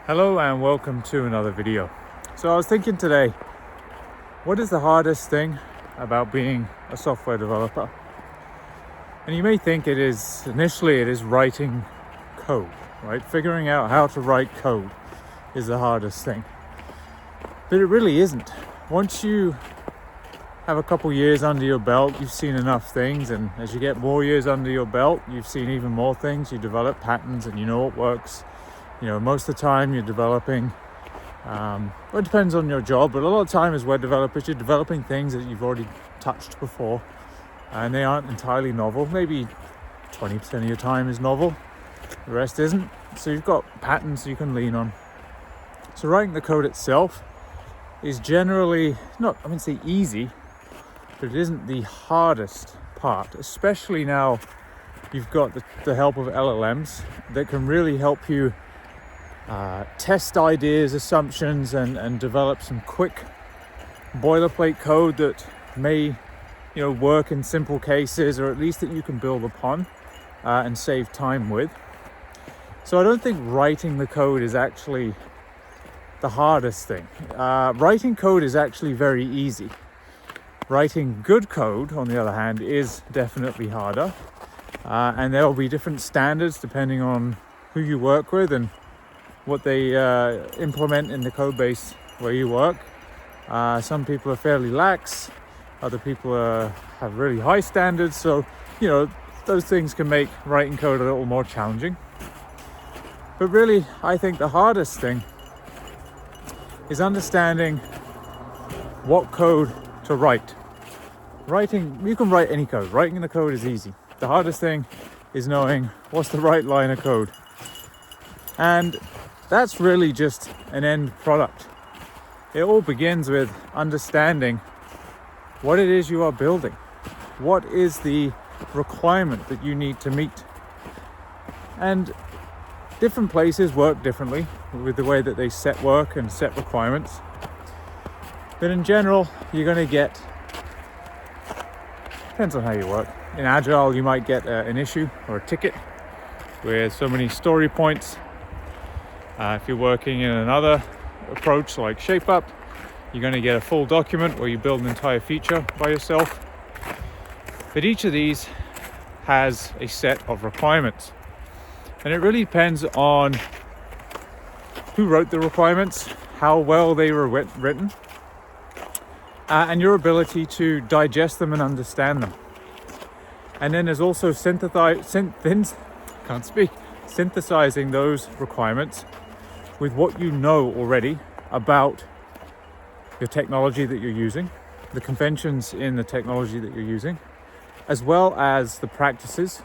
Hello and welcome to another video. So I was thinking today, what is the hardest thing about being a software developer? And you may think it is writing code, right? Figuring out how to write code is the hardest thing. But it really isn't. Once you have a couple years under your belt, you've seen enough things, and as you get more years under your belt, you've seen even more things. You develop patterns and you know what works. Most of the time you're developing, it depends on your job, but a lot of time as web developers, you're developing things that you've already touched before, and they aren't entirely novel. Maybe 20% of your time is novel, the rest isn't. So you've got patterns you can lean on. So writing the code itself is generally not, I wouldn't say easy, but it isn't the hardest part, especially now you've got the help of LLMs that can really help you test ideas, assumptions, and develop some quick boilerplate code that may work in simple cases, or at least that you can build upon and save time with. So I don't think writing the code is actually the hardest thing. Writing code is actually very easy. Writing good code, on the other hand, is definitely harder, and there will be different standards depending on who you work with and what they implement in the code base where you work. Some people are fairly lax, other people have really high standards, so those things can make writing code a little more challenging. But really, I think the hardest thing is understanding what code to write. You can write any code. Writing the code is easy. The hardest thing is knowing what's the right line of code. And that's really just an end product. It all begins with understanding what it is you are building. What is the requirement that you need to meet? And different places work differently with the way that they set work and set requirements. But in general, you're going to get, depends on how you work. In Agile, you might get an issue or a ticket with so many story points. If you're working in another approach like ShapeUp, you're going to get a full document where you build an entire feature by yourself. But each of these has a set of requirements. And it really depends on who wrote the requirements, how well they were written, and your ability to digest them and understand them. And then there's also synthesizing those requirements with what you know already about the technology that you're using, the conventions in the technology that you're using, as well as the practices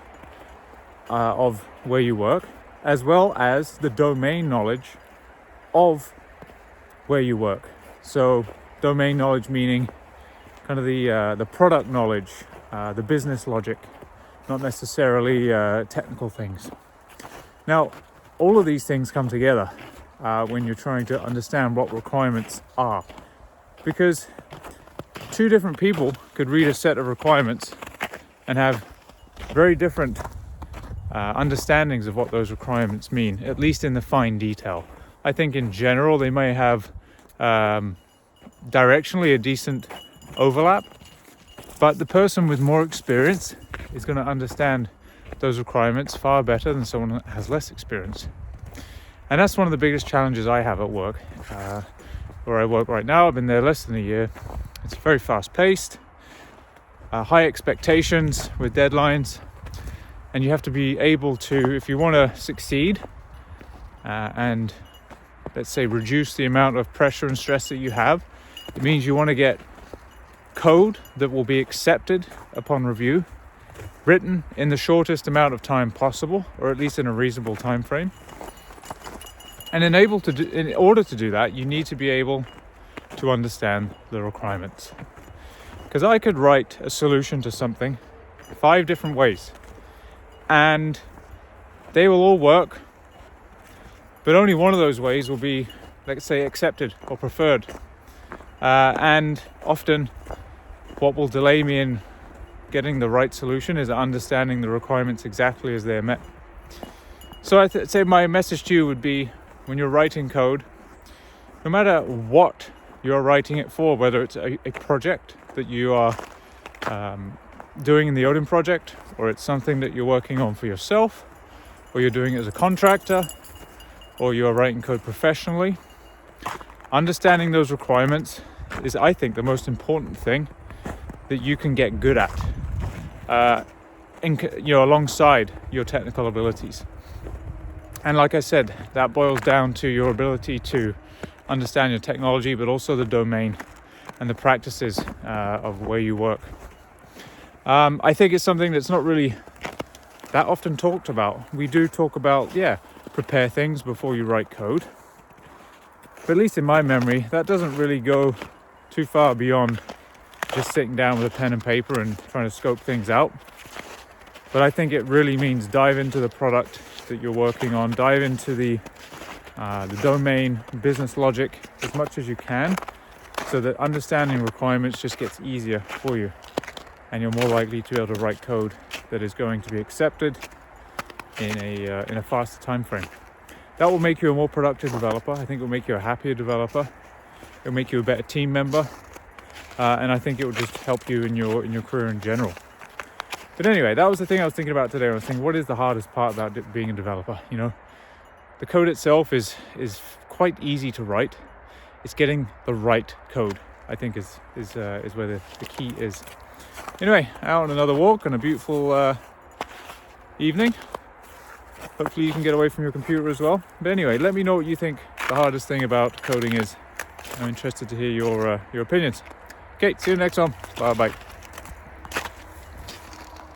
of where you work, as well as the domain knowledge of where you work. So domain knowledge meaning kind of the product knowledge, the business logic, not necessarily technical things. Now, all of these things come together when you're trying to understand what requirements are, because two different people could read a set of requirements and have very different understandings of what those requirements mean, at least in the fine detail. I think in general they may have directionally a decent overlap, but the person with more experience is going to understand those requirements far better than someone that has less experience. And that's one of the biggest challenges I have at work. Where I work right now, I've been there less than a year. It's very fast paced, high expectations with deadlines, and you have to be able to, if you want to succeed and let's say reduce the amount of pressure and stress that you have, it means you want to get code that will be accepted upon review, written in the shortest amount of time possible, or at least in a reasonable time frame. And in order to do that, you need to be able to understand the requirements. Because I could write a solution to something 5 different ways, and they will all work, but only one of those ways will be, let's say, accepted or preferred. And often what will delay me in getting the right solution is understanding the requirements exactly as they're met. So I'd say my message to you would be, when you're writing code, no matter what you're writing it for, whether it's a project that you are doing in the Odin project, or it's something that you're working on for yourself, or you're doing it as a contractor, or you're writing code professionally, understanding those requirements is, I think, the most important thing that you can get good at, alongside your technical abilities. And like I said, that boils down to your ability to understand your technology, but also the domain and the practices of where you work. I think it's something that's not really that often talked about. We do talk about, prepare things before you write code. But at least in my memory, that doesn't really go too far beyond just sitting down with a pen and paper and trying to scope things out. But I think it really means dive into the product that you're working on, dive into the domain, business logic as much as you can, so that understanding requirements just gets easier for you, and you're more likely to be able to write code that is going to be accepted in a faster time frame. That will make you a more productive developer. I think it will make you a happier developer. It will make you a better team member, and I think it will just help you in your career in general. But anyway, that was the thing I was thinking about today. I was thinking, what is the hardest part about being a developer? The code itself is quite easy to write. It's getting the right code, I think, is where the key is. Anyway, out on another walk on a beautiful evening. Hopefully you can get away from your computer as well. But anyway, let me know what you think the hardest thing about coding is. I'm interested to hear your opinions. Okay, see you next time. Bye bye.